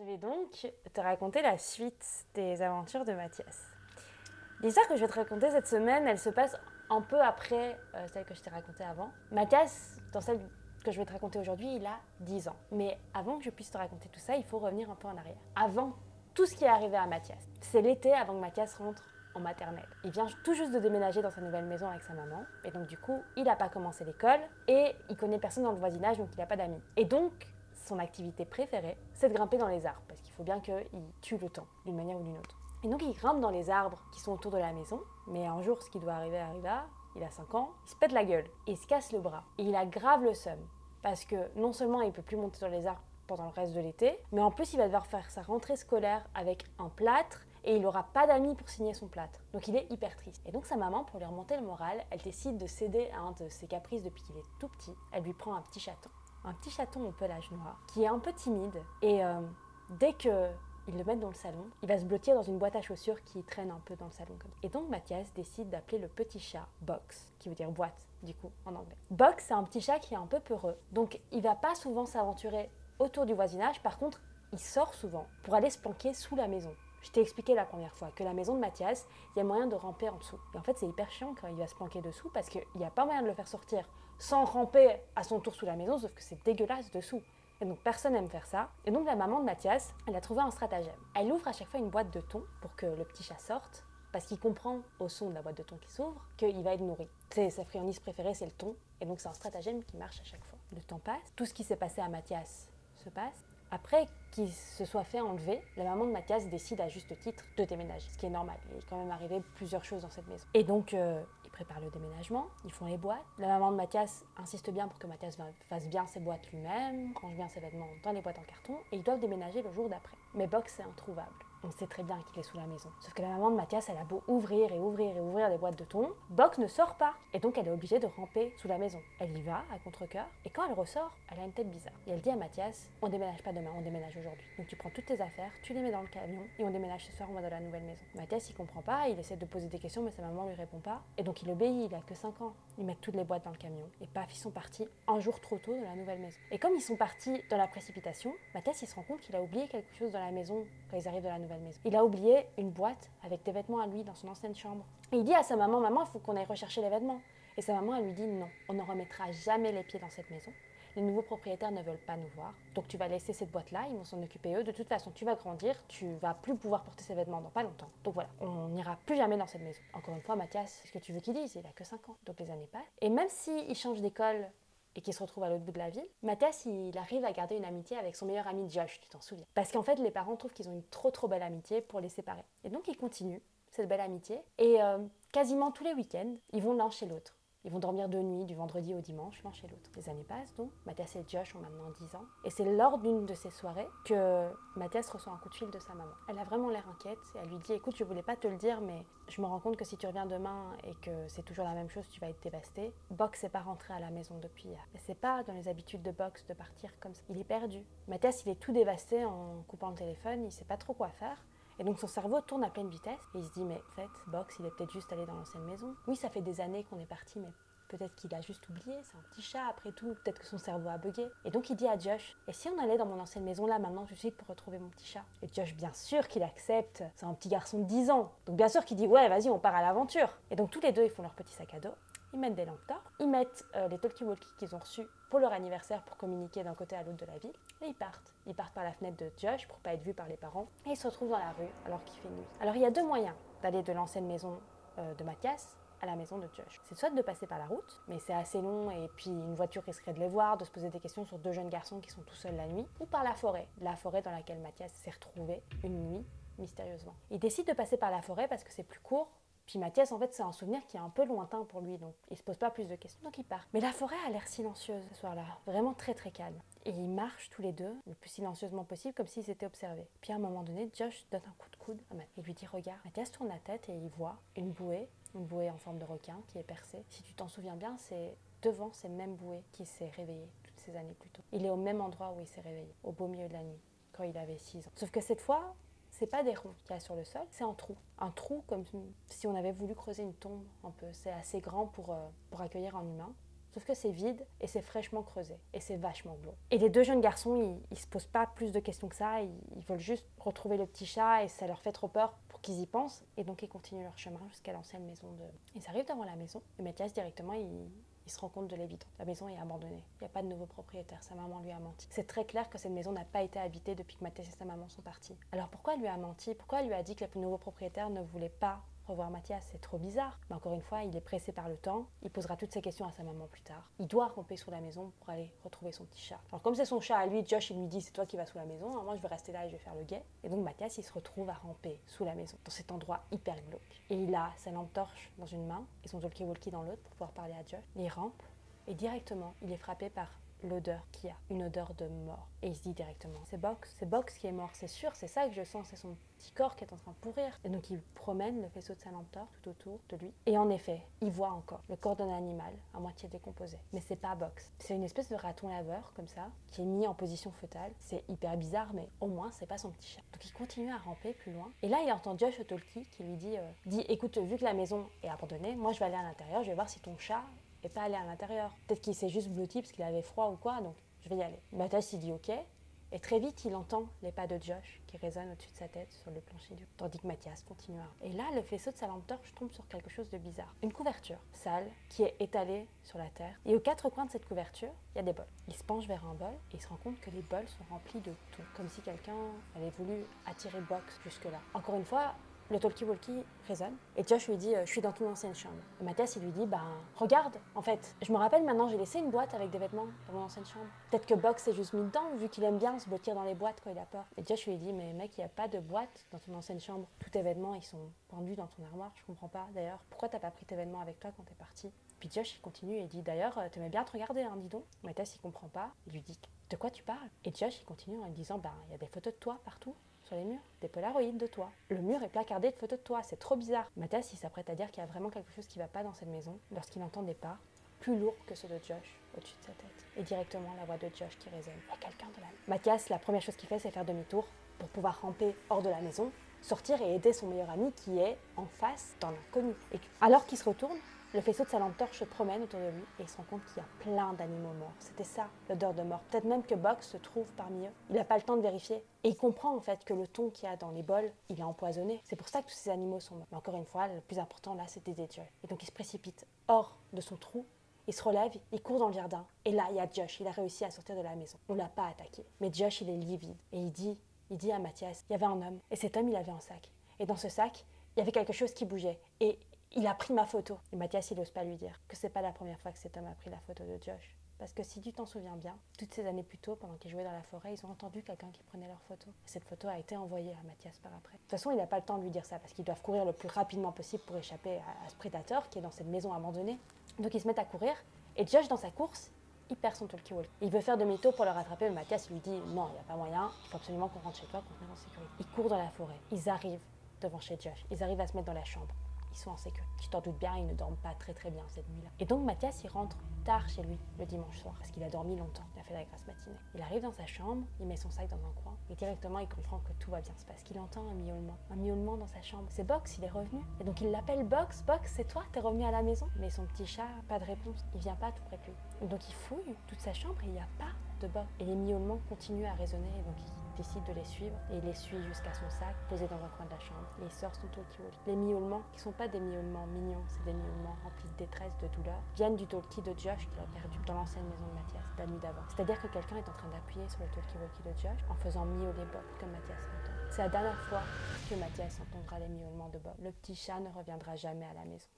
Je vais donc te raconter la suite des aventures de Mathias. L'histoire que je vais te raconter cette semaine, elle se passe un peu après celle que je t'ai racontée avant. Mathias, dans celle que je vais te raconter aujourd'hui, il a 10 ans. Mais avant que je puisse te raconter tout ça, il faut revenir un peu en arrière. Avant tout ce qui est arrivé à Mathias. C'est l'été avant que Mathias rentre en maternelle. Il vient tout juste de déménager dans sa nouvelle maison avec sa maman. Et donc du coup, il n'a pas commencé l'école et il connaît personne dans le voisinage, donc il n'a pas d'amis. Et donc, son activité préférée, c'est de grimper dans les arbres, parce qu'il faut bien qu'il tue le temps, d'une manière ou d'une autre. Et donc il grimpe dans les arbres qui sont autour de la maison, mais un jour, ce qui doit arriver arriva, il a 5 ans, il se pète la gueule, et il se casse le bras. Et il a grave le seum, parce que non seulement il ne peut plus monter dans les arbres pendant le reste de l'été, mais en plus il va devoir faire sa rentrée scolaire avec un plâtre, et il n'aura pas d'amis pour signer son plâtre. Donc il est hyper triste. Et donc sa maman, pour lui remonter le moral, elle décide de céder à un de ses caprices depuis qu'il est tout petit. Elle lui prend un petit chaton. Un petit chaton au pelage noir, qui est un peu timide. Et dès qu'ils le mettent dans le salon, il va se blottir dans une boîte à chaussures qui traîne un peu dans le salon. Et donc Mathias décide d'appeler le petit chat Box, qui veut dire boîte, du coup, en anglais. Box, c'est un petit chat qui est un peu peureux. Donc il va pas souvent s'aventurer autour du voisinage. Par contre, il sort souvent pour aller se planquer sous la maison. Je t'ai expliqué la première fois que la maison de Mathias, il y a moyen de ramper en dessous. Et en fait, c'est hyper chiant quand il va se planquer dessous parce qu'il n'y a pas moyen de le faire sortir sans ramper à son tour sous la maison, sauf que c'est dégueulasse dessous. Et donc personne n'aime faire ça. Et donc la maman de Mathias, elle a trouvé un stratagème. Elle ouvre à chaque fois une boîte de thon pour que le petit chat sorte, parce qu'il comprend au son de la boîte de thon qui s'ouvre qu'il va être nourri. Sa friandise préférée, c'est le thon. Et donc c'est un stratagème qui marche à chaque fois. Le temps passe, tout ce qui s'est passé à Mathias se passe. Après qu'il se soit fait enlever, la maman de Mathias décide à juste titre de déménager, ce qui est normal. Il est quand même arrivé plusieurs choses dans cette maison. Et donc, ils préparent le déménagement, ils font les boîtes. La maman de Mathias insiste bien pour que Mathias fasse bien ses boîtes lui-même, range bien ses vêtements dans les boîtes en carton, et ils doivent déménager le jour d'après. Mais Box est introuvable. On sait très bien qu'il est sous la maison. Sauf que la maman de Mathias, elle a beau ouvrir et ouvrir et ouvrir les boîtes de thon, Box ne sort pas. Et donc elle est obligée de ramper sous la maison. Elle y va à contre-cœur, et quand elle ressort, elle a une tête bizarre. Et elle dit à Mathias, on déménage pas demain, on déménage aujourd'hui. Donc tu prends toutes tes affaires, tu les mets dans le camion, et on déménage ce soir, on va dans la nouvelle maison. Mathias, il comprend pas, il essaie de poser des questions, mais sa maman lui répond pas. Et donc il obéit, il a que 5 ans. Ils mettent toutes les boîtes dans le camion, et paf, ils sont partis un jour trop tôt de la nouvelle maison. Et comme ils sont partis dans la précipitation, Mathias, il se rend compte qu'il a oublié quelque chose dans la maison quand ils arrivent dans la nouvelle maison. Il a oublié une boîte avec des vêtements à lui dans son ancienne chambre. Et il dit à sa maman, maman, il faut qu'on aille rechercher les vêtements. Et sa maman, elle lui dit non, on ne remettra jamais les pieds dans cette maison. Les nouveaux propriétaires ne veulent pas nous voir. Donc tu vas laisser cette boîte-là, ils vont s'en occuper eux. De toute façon, tu vas grandir, tu vas plus pouvoir porter ces vêtements dans pas longtemps. Donc voilà, on n'ira plus jamais dans cette maison. Encore une fois, Mathias, c'est ce que tu veux qu'il dise, il a que 5 ans. Donc les années passent. Et même s'il change d'école et qu'il se retrouve à l'autre bout de la ville, Mathias, il arrive à garder une amitié avec son meilleur ami Josh, tu t'en souviens. Parce qu'en fait, les parents trouvent qu'ils ont une trop belle amitié pour les séparer. Et donc ils continuent cette belle amitié. Et quasiment tous les week-ends, ils vont l'un chez l'autre. Ils vont dormir de nuit, du vendredi au dimanche, l'un chez l'autre. Les années passent donc, Mathias et Josh ont maintenant 10 ans. Et c'est lors d'une de ces soirées que Mathias reçoit un coup de fil de sa maman. Elle a vraiment l'air inquiète et elle lui dit « Écoute, je voulais pas te le dire, mais je me rends compte que si tu reviens demain et que c'est toujours la même chose, tu vas être dévasté. Box n'est pas rentré à la maison depuis hier. Et c'est pas dans les habitudes de Box de partir comme ça. Il est perdu. Mathias, il est tout dévasté en coupant le téléphone, il sait pas trop quoi faire. Et donc son cerveau tourne à pleine vitesse et il se dit mais en fait, Box il est peut-être juste allé dans l'ancienne maison. Oui, ça fait des années qu'on est parti, mais peut-être qu'il a juste oublié, c'est un petit chat après tout, peut-être que son cerveau a bugué. Et donc il dit à Josh, et si on allait dans mon ancienne maison là maintenant tout de suite pour retrouver mon petit chat? Et Josh bien sûr qu'il accepte, c'est un petit garçon de 10 ans. Donc bien sûr qu'il dit ouais vas-y on part à l'aventure. Et donc tous les deux ils font leur petit sac à dos. Ils mettent des lampes d'or, ils mettent les talkie-walkie qu'ils ont reçus pour leur anniversaire pour communiquer d'un côté à l'autre de la ville, et ils partent. Ils partent par la fenêtre de Josh pour pas être vus par les parents, et ils se retrouvent dans la rue alors qu'il fait nuit. Alors il y a deux moyens d'aller de l'ancienne maison de Mathias à la maison de Josh. C'est soit de passer par la route, mais c'est assez long et puis une voiture risquerait de les voir, de se poser des questions sur deux jeunes garçons qui sont tout seuls la nuit, ou par la forêt dans laquelle Mathias s'est retrouvé une nuit mystérieusement. Il décide de passer par la forêt parce que c'est plus court. Puis Mathias, en fait, c'est un souvenir qui est un peu lointain pour lui, donc il se pose pas plus de questions, donc il part. Mais la forêt a l'air silencieuse ce soir-là, vraiment très calme. Et ils marchent tous les deux, le plus silencieusement possible, comme s'ils s'étaient observés. Puis à un moment donné, Josh donne un coup de coude à Mathias. Il lui dit « Regarde ». Mathias tourne la tête et il voit une bouée en forme de requin qui est percée. Si tu t'en souviens bien, c'est devant ces mêmes bouées qu'il s'est réveillé toutes ces années plus tôt. Il est au même endroit où il s'est réveillé, au beau milieu de la nuit, quand il avait 6 ans. Sauf que cette fois, c'est pas des ronds qu'il y a sur le sol, c'est un trou. Un trou comme si on avait voulu creuser une tombe un peu. C'est assez grand pour accueillir un humain. Sauf que c'est vide et c'est fraîchement creusé et c'est vachement glauque. Et les deux jeunes garçons, ils se posent pas plus de questions que ça, ils veulent juste retrouver le petit chat et ça leur fait trop peur pour qu'ils y pensent. Et donc ils continuent leur chemin jusqu'à l'ancienne maison de... Ils arrivent devant la maison et Mathias directement, il se rend compte de l'évidence. La maison est abandonnée. Il n'y a pas de nouveau propriétaire. Sa maman lui a menti. C'est très clair que cette maison n'a pas été habitée depuis que Mathias et sa maman sont partis. Alors pourquoi elle lui a menti? Pourquoi elle lui a dit que le nouveau propriétaire ne voulait pas revoir Mathias? C'est trop bizarre. Mais encore une fois, il est pressé par le temps. Il posera toutes ces questions à sa maman plus tard. Il doit ramper sous la maison pour aller retrouver son petit chat. Alors comme c'est son chat à lui, Josh il lui dit c'est toi qui vas sous la maison. Alors moi je vais rester là et je vais faire le guet. Et donc Mathias il se retrouve à ramper sous la maison, dans cet endroit hyper glauque. Et il a sa lampe torche dans une main et son talkie-walkie dans l'autre pour pouvoir parler à Josh. Il rampe. Et directement, il est frappé par l'odeur qu'il y a, une odeur de mort. Et il se dit directement, c'est Box qui est mort, c'est sûr, c'est ça que je sens, c'est son petit corps qui est en train de pourrir. Et donc il promène le faisceau de sa lampe torche tout autour de lui. Et en effet, il voit encore le corps d'un animal à moitié décomposé. Mais c'est pas Box, c'est une espèce de raton laveur comme ça, qui est mis en position fœtale. C'est hyper bizarre, mais au moins c'est pas son petit chat. Donc il continue à ramper plus loin. Et là il entend Josh au talkie qui lui dit, écoute, vu que la maison est abandonnée, moi je vais aller à l'intérieur, je vais voir si ton chat et pas aller à l'intérieur. Peut-être qu'il s'est juste blotti parce qu'il avait froid ou quoi, donc je vais y aller. Mathias il dit ok, et très vite il entend les pas de Josh qui résonnent au-dessus de sa tête sur le plancher du... Tandis que Mathias continue à... Et là, le faisceau de sa lampe torche tombe sur quelque chose de bizarre. Une couverture sale qui est étalée sur la terre. Et aux quatre coins de cette couverture, il y a des bols. Il se penche vers un bol et il se rend compte que les bols sont remplis de tout. Comme si quelqu'un avait voulu attirer Box jusque-là. Encore une fois, le talkie-walkie résonne et Josh lui dit je suis dans ton ancienne chambre. Et Mathias il lui dit regarde, en fait, je me rappelle maintenant, j'ai laissé une boîte avec des vêtements dans mon ancienne chambre. Peut-être que Box s'est juste mis dedans vu qu'il aime bien se blottir dans les boîtes quand il a peur. Et Josh lui dit mais mec, il n'y a pas de boîte dans ton ancienne chambre. Tous tes vêtements ils sont pendus dans ton armoire, je comprends pas. D'ailleurs, pourquoi t'as pas pris tes vêtements avec toi quand t'es parti? Puis Josh il continue et dit d'ailleurs t'aimais bien te regarder, hein, dis donc. Mathias il comprend pas, il lui dit de quoi tu parles? Et Josh il continue en lui disant il y a des photos de toi partout sur les murs, des polaroïdes de toi. Le mur est placardé de photos de toi, c'est trop bizarre. Mathias il s'apprête à dire qu'il y a vraiment quelque chose qui va pas dans cette maison lorsqu'il entend des pas plus lourds que ceux de Josh au-dessus de sa tête. Et directement la voix de Josh qui résonne. Il y a quelqu'un de là. Mathias, la première chose qu'il fait, c'est faire demi-tour pour pouvoir ramper hors de la maison, sortir et aider son meilleur ami qui est en face dans l'inconnu. Et alors qu'il se retourne, le faisceau de sa lampe torche se promène autour de lui et il se rend compte qu'il y a plein d'animaux morts. C'était ça, l'odeur de mort. Peut-être même que Box se trouve parmi eux. Il n'a pas le temps de vérifier. Et il comprend en fait que le thon qu'il y a dans les bols, il est empoisonné. C'est pour ça que tous ces animaux sont morts. Mais encore une fois, le plus important là, c'est d'aider Josh. Et donc il se précipite hors de son trou. Il se relève, il court dans le jardin. Et là, il y a Josh. Il a réussi à sortir de la maison. On ne l'a pas attaqué. Mais Josh, il est livide. Et il dit à Mathias, il y avait un homme. Et cet homme, il avait un sac. Et dans ce sac, il y avait quelque chose qui bougeait. Et il a pris ma photo. Et Mathias, il n'ose pas lui dire que c'est pas la première fois que cet homme a pris la photo de Josh. Parce que si tu t'en souviens bien, toutes ces années plus tôt, pendant qu'ils jouaient dans la forêt, ils ont entendu quelqu'un qui prenait leur photo. Et cette photo a été envoyée à Mathias par après. De toute façon, il n'a pas le temps de lui dire ça, parce qu'ils doivent courir le plus rapidement possible pour échapper à ce prédateur qui est dans cette maison abandonnée. Donc ils se mettent à courir, et Josh, dans sa course, il perd son talkie-walkie. Il veut faire demi-tour pour le rattraper, mais Mathias lui dit non, il n'y a pas moyen, il faut absolument qu'on rentre chez toi, qu'on se mette en sécurité. Ils courent dans la forêt, ils arrivent devant chez Josh, ils arrivent à se mettre dans la chambre. Ils sont en sécurité. Tu t'en doutes bien, ils ne dorment pas très bien cette nuit-là. Et donc Mathias, il rentre tard chez lui le dimanche soir parce qu'il a dormi longtemps. Il a fait la grasse matinée. Il arrive dans sa chambre, il met son sac dans un coin et directement il comprend que tout va bien se passer. Qu'il entend un miaulement dans sa chambre. C'est Box, il est revenu. Et donc il l'appelle Box. Box, c'est toi, t'es revenu à la maison? Mais son petit chat, pas de réponse. Il vient pas tout près de lui. Et donc il fouille toute sa chambre et il n'y a pas de Box. Et les miaulements continuent à résonner. Et donc il décide de les suivre et il les suit jusqu'à son sac posé dans un coin de la chambre et il sort son talkie-walkie. Les miaulements, qui sont pas des miaulements mignons, c'est des miaulements remplis de détresse, de douleur, viennent du talkie de Josh qu'il a perdu dans l'ancienne maison de Mathias la nuit d'avant. C'est-à-dire que quelqu'un est en train d'appuyer sur le talkie-walkie de Josh en faisant miauler Bob comme Mathias l'entend. C'est la dernière fois que Mathias entendra les miaulements de Bob. Le petit chat ne reviendra jamais à la maison.